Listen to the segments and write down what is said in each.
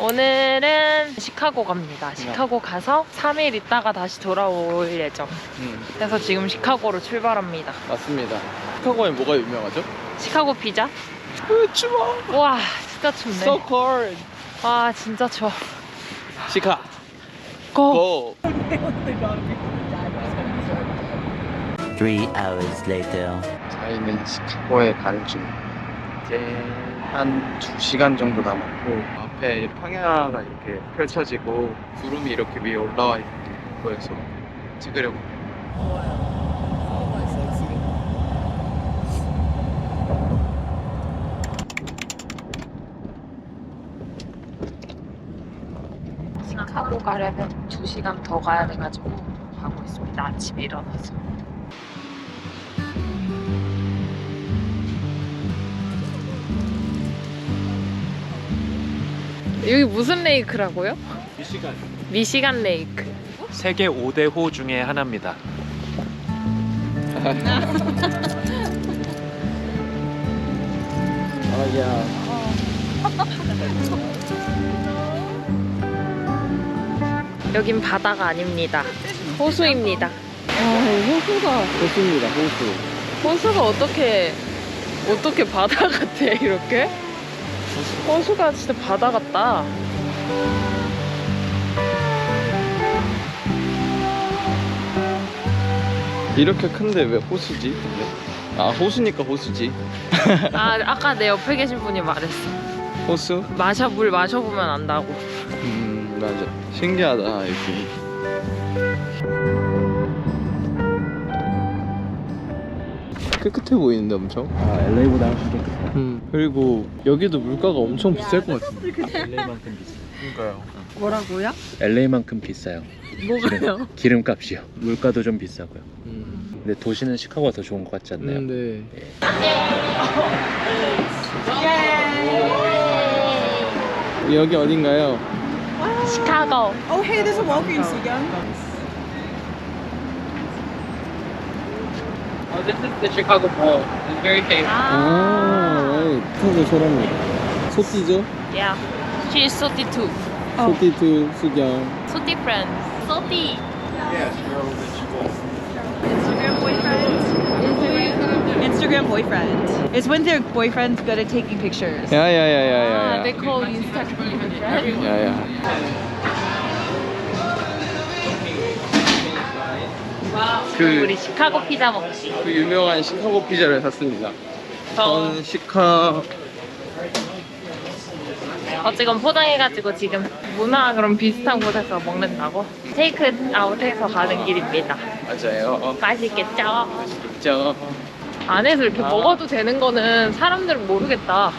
오늘은 시카고 갑니다. 시카고 가서 3일 있다가 다시 돌아올 예정. 그래서 지금 시카고로 출발합니다. 맞습니다. 시카고에 뭐가 유명하죠? 시카고 피자? 추워. 와 진짜 춥네. So cold. 와 진짜 추워. 시카. 고! Go. 3 hours later. 저희는 시카고에 가는 중. 이제 한 2시간 정도 남았고 앞에 평야가 이렇게 펼쳐지고 구름이 이렇게 위에 올라와 있는 거여서 찍으려고. 시카고 가려면 2시간 더 가야 돼가지고 가고 있습니다. 아침에 일어나서. 여기 무슨 레이크라고요? 미시간. 미시간 레이크. 세계 5대 호 중에 하나입니다. 아야. 여긴 바다가 아닙니다. 호수입니다. 호수입니다. 호수. 호수가 어떻게 바다 같아 이렇게? 호수가 진짜 바다 같다. 이렇게 큰데 왜 호수지? 아 호수니까 호수지. 아 아까 내 옆에 계신 분이 말했어. 호수? 물 마셔보면 안다고. 맞아. 신기하다 여기. 깨끗해 보이는데 엄청. 아, LA보다 훨씬 깨끗해요. 그리고 여기도 물가가 엄청 비쌀 것 같은데. LA만큼 비싸요. 그러니까요. 뭐라고요? LA만큼 비싸요. 뭐가요? 기름값이요. 물가도 좀 비싸고요. 근데 도시는 시카고가 더 좋은 것 같지 않나요? 네. 여기 어딘가요? 시카고. Oh, hey, there's a Walgreens again. Oh, this is the Chicago Bowl. It's very famous. 아, 시카고 소랍니다. 소띠죠? Yeah. She's Soti too. 소띠2 수경. Soti friends. Soti. Instagram boyfriend. It's when their boyfriend's good at taking pictures. 야야야야야야. They call Instagram friends. 야야. 우리 시카고 피자 먹지. 그 유명한 시카고 피자를 샀습니다. 전 시카. 어쨌건 포장해가지고 지금 문화 그런 비슷한 곳에서 먹는다고? 테이크 아웃해서 가는 길입니다. 맞아요. 맛있겠죠? 있죠. 안에서 이렇게 먹어도 되는 거는 사람들은 모르겠다.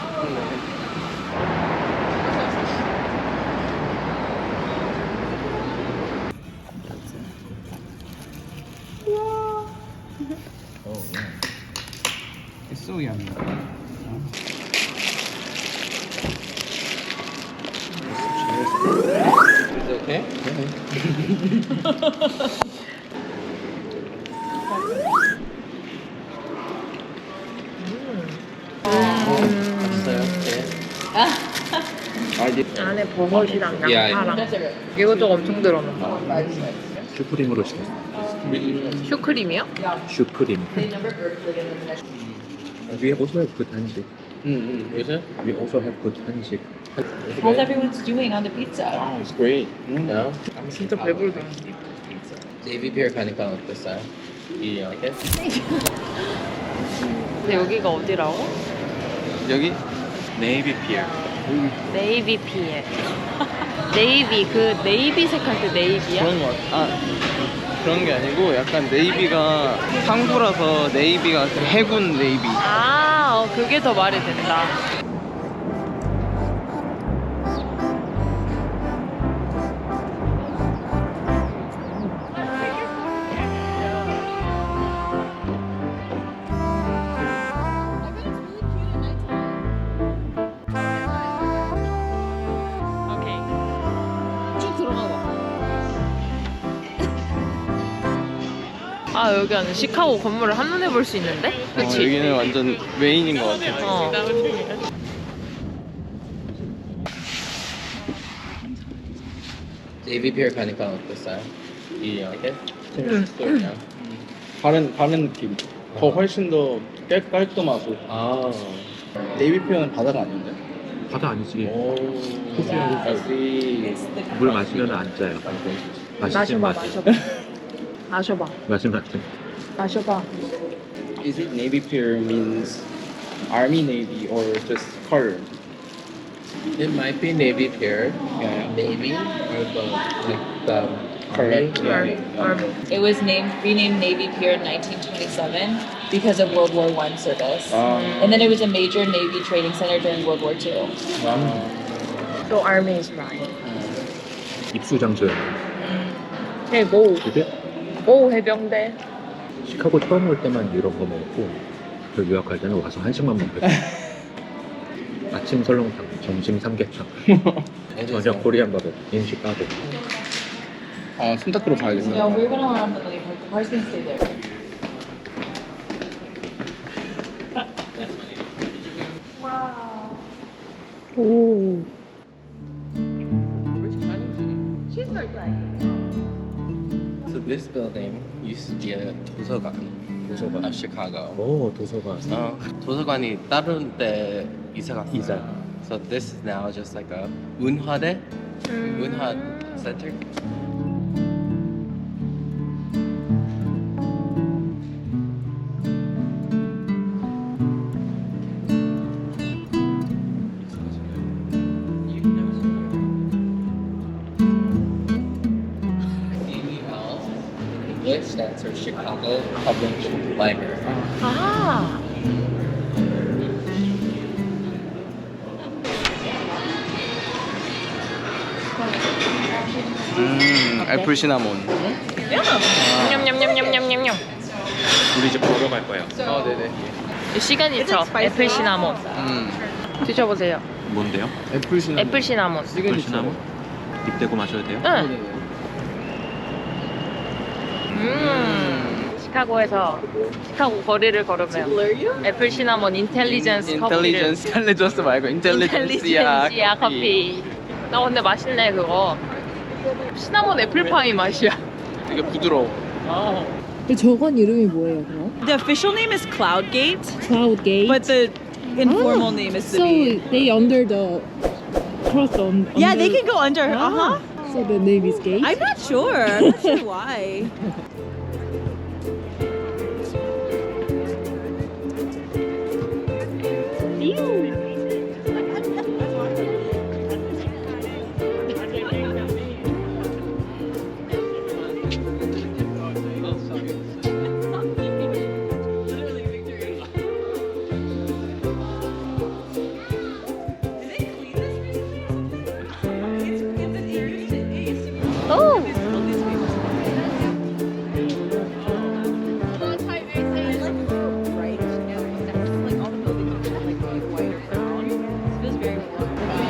So yummy. Is it okay? 맛있어요? 네. 안에 버섯이랑 야, 양파랑 이것저것 엄청 들어있는 거. 슈크림으로 시켰어요. 슈크림이요? 슈크림. We also have good 한식. Is it? We also have good 한식. How's everyone's doing on the pizza? Oh, it's great. No? 진짜 배부르다. Navy beer 가니까 어땠어요? You like it? 근데 여기가 어디라고? 여기? 네이비 피어. 네이비 피에. 네이비 그 네이비색 할 때 네이비야? 그런 거 같아. 아, 그런 게 아니고 약간 네이비가 항구라서 네이비가 그 해군 네이비. 아, 그게 더 말이 된다. 오케이. 쭉 들어가 봐. 아, 여기 안에 시카고 건물을 한눈에 볼 수 있는데? 그치? 여기는 완전 메인인 것 같아. 어. 네이비 피어 가니까 어땠어요? 이게 재밌었어요. 다른 느낌. 더 훨씬 더 깔끔하고. 아 네이비 피어는 바다가 아닌데? 바다 아니지. 오. 물 마시면 안 짜요. 마시지 마셔봐, 마세요. 마셔봐. 마시면 안 돼. 마셔봐. Is it navy pier means army navy or just color? It might be navy pier, Yeah. maybe, or the Correct. army. It was renamed Navy Pier in 1927 because of World War I service. And then it was a major Navy training center during World War II. So army is mine. 입수 장소야. Hey, 뭐? 그게 오, 해병대. 시카고 처음 올 때만 이런 거 먹고 저 유학할 때는 와서 한식만 먹거든. 아침 설렁탕, 점심 삼계탕, 저녁 코리안 바베, 인식 까고. 아, 손닦으러 가야겠어요. No, we're gonna run the leave. The car's gonna stay there. 오. So this building used to be a 도서관. 도서관. of Chicago. 오, 도서관. 도서관이 다른 데 이사 갔어요. 이사. So this is now just like a 문화대, 문화 center. English stands for Chicago Public Library. 아. 애플 시나몬. 냠냠냠냠냠냠냠. 우리 집 걸어갈 거야. 네네. 시간이 죠 애플 시나몬. 드셔보세요. 뭔데요? 애플 시나몬. 애플 시나몬. 시나몬? 입 대고 마셔야 돼요? 응. 시카고에서 시카고 거리를 걸으면 애플 시나몬 인텔리전스 커피를 인텔리전스 말고 인텔리전시아 커피. 나 근데 맛있네 그거. 시나몬 애플파이 맛이야. 되게 부드러워. 저건 이름이 뭐예요, 그럼? The official name is Cloudgate, Cloudgate. but the informal name is so City. they under the cross on. Yeah, under, they can go under. Uh huh. So the name is Gate. I'm not sure. I'm not sure why. 오.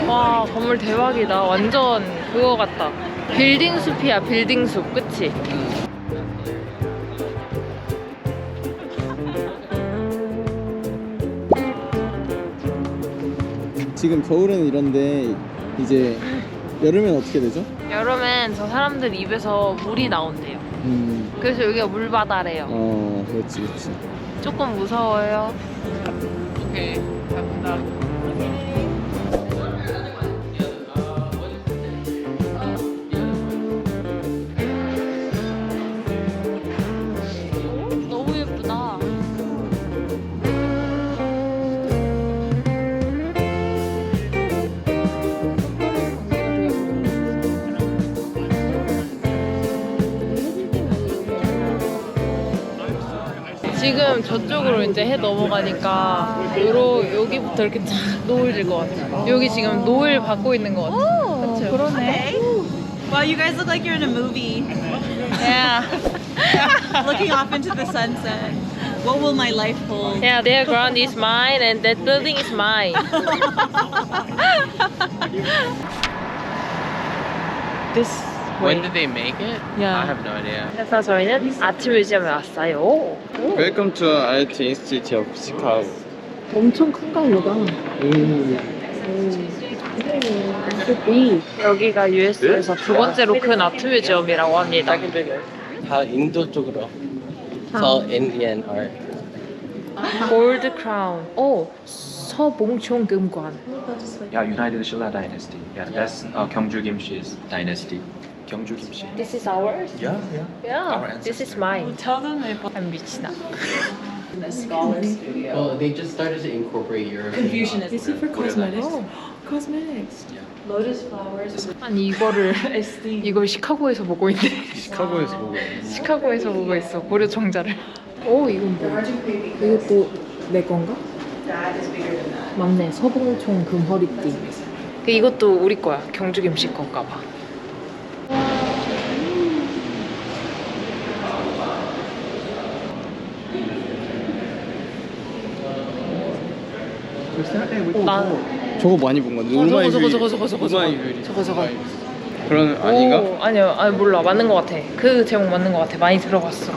와 건물 대박이다. 완전 그거 같다. 빌딩 숲이야 빌딩 숲. 그치? 지금 겨울에는 이런데 이제 여름엔 어떻게 되죠? 여름엔 저 사람들 입에서 물이 나온대요. 그래서 여기가 물바다래요. 그렇지, 그렇지. 조금 무서워요. 오케이, 갑니다. 너무 예쁘다. 지금 저쪽으로 이제 해 넘어가니까 여기부터 이렇게 쫙 노을 질 것 같아. 여기 지금 노을 받고 있는 것 같아. 그쵸? 그러네. Wow, you guys look like you're in a movie. Yeah. Looking off into the sunset. What will my life hold? Yeah, their ground is mine and that building is mine. This When did they make it? Yeah. I have no idea. 그래서 저희는 아트 뮤지엄에 왔어요. Welcome to Art Institute of Chicago. 엄청 큰가 보다. 여기가 US에서 두 번째로 큰 아트 뮤지엄이라고 합니다. 다 인도 쪽으로. 서 인디언 아트. 골드 크라운. 오, 서봉총 금관. Yeah, United Shilla Dynasty. Yeah, that's Gyeongju Kimchi's dynasty. Gyeongju Kimchi. This is ours? Yeah, yeah. Yeah, this is mine. I'm 미치나. Well, they just started to incorporate European. Confucianism. Is it for cosmetics? Oh. Cosmetics. Lotus flowers. 아니 이거를 이걸 시카고에서 보고 있네. 시카고에서 보고 시카고에서 보고 있어. 고려 정자를. 오, 이건 뭐야? 이것도 내 건가? 맞네. 서봉총 금허리띠. 이것도 우리 거야. 경주 김씨 건가 봐. 난 저거 많이 본 건데. 저거. 그런 아닌가? 오, 아니요. 아니 몰라. 맞는 것 같아. 그 제목 맞는 것 같아. 많이 들어봤어.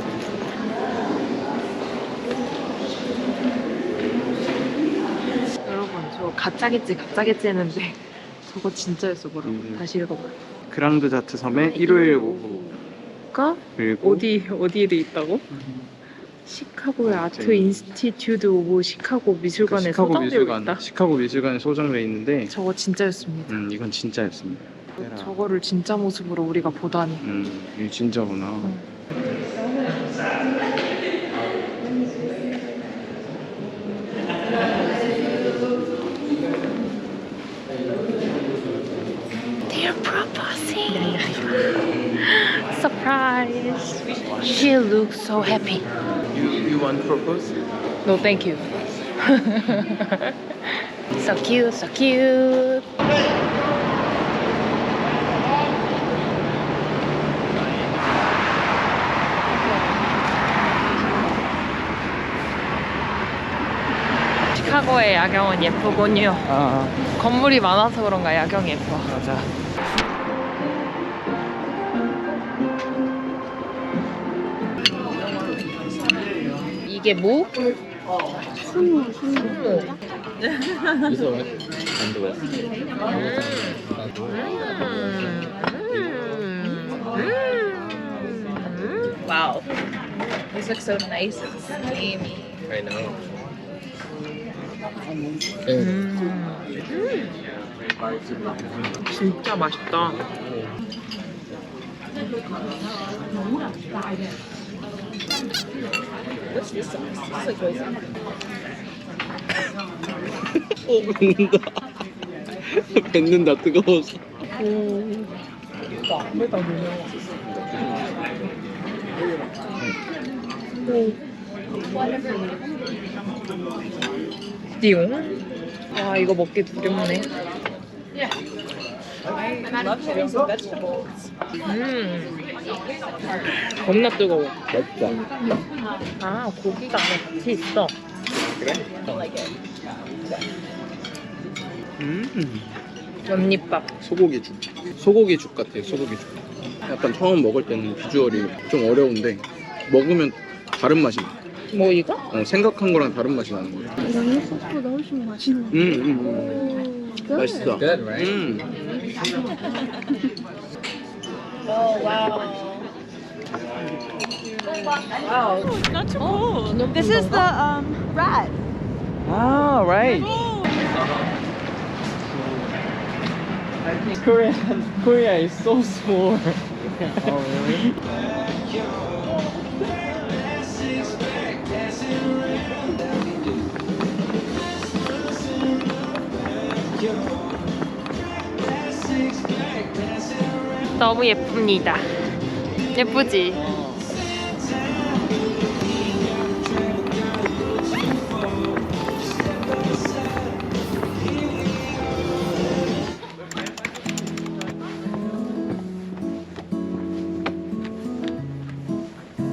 여러분, 저 가짜겠지 했는데 저거 진짜였어. 뭐라고? 다시 읽어봐. 그랑드자트 섬의 1일 오후. 가 그리고 어디에 있다고? 시카고의 아트 인스티튜트 오브 시카고 미술관에 시카고 소장되어 미술관, 있다. 시카고 미술관에 소장돼 있는데 저거 진짜였습니다. 이건 진짜였습니다. 저거를 진짜 모습으로 우리가 보다니. 이게 진짜구나. They're proposing. Surprise. She looks so happy. You want to propose? No, thank you. So cute, so cute. 시카고의 야경은 예쁘군요. 건물이 많아서 그런가 야경이 예뻐. 맞아. 이게 뭐? 순무. This one and the west. Wow. These look so nice and steamy. I know. 진짜 맛있다. What's this sauce? This is like hoisin. 뱉는다 뜨거워서. 띠용. 와, 이거 먹기 두렵네. 겁나 뜨거워. 맛있다. 아, 고기가 안에 같이 있어. 연잎밥. 소고기죽. 소고기죽 같아요. 소고기죽. 약간 처음 먹을 때는 비주얼이 좀 어려운데 먹으면 다른 맛이 나. 뭐 이거? 생각한 거랑 다른 맛이 나는 거예요. 이런 소스보다 훨씬 맛있는 맛있어. Good, right? Oh, wow. Wow. Not too cool. This is the rat. Ah, right. Korea is so small. Oh, really? 너무 예쁩니다. 예쁘지?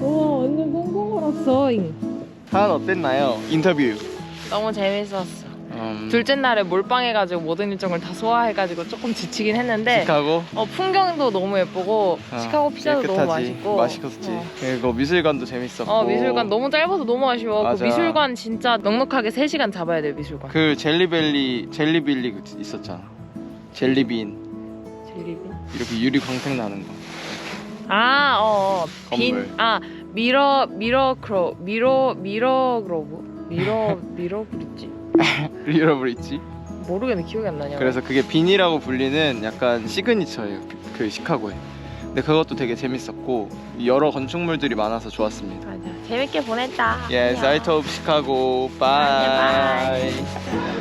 우와, 완전 꽁꽁 얼었어. 하은 어땠나요? 인터뷰. 너무 재밌었어. 둘째 날에 몰빵해가지고 모든 일정을 다 소화해가지고 조금 지치긴 했는데 시카고 풍경도 너무 예쁘고 시카고 피자도 너무 맛있고 맛있었지. 그리고 미술관도 재밌었고. 미술관 너무 짧아서 너무 아쉬워. 그 맞아. 미술관 진짜 넉넉하게 3시간 잡아야 돼요. 미술관. 그 젤리빌리 있었잖아. 젤리빈. 이렇게 유리 광택 나는 거. 빈, 건물. 미러 브릿지? 리어 브릿지. 모르겠네, 기억이 안 나냐. 그래서 그게 빈이라고 불리는 약간 시그니처예요. 그 시카고에. 근데 그것도 되게 재밌었고 여러 건축물들이 많아서 좋았습니다. 맞아. 재밌게 보냈다. Yes, I told Chicago. Bye. Bye.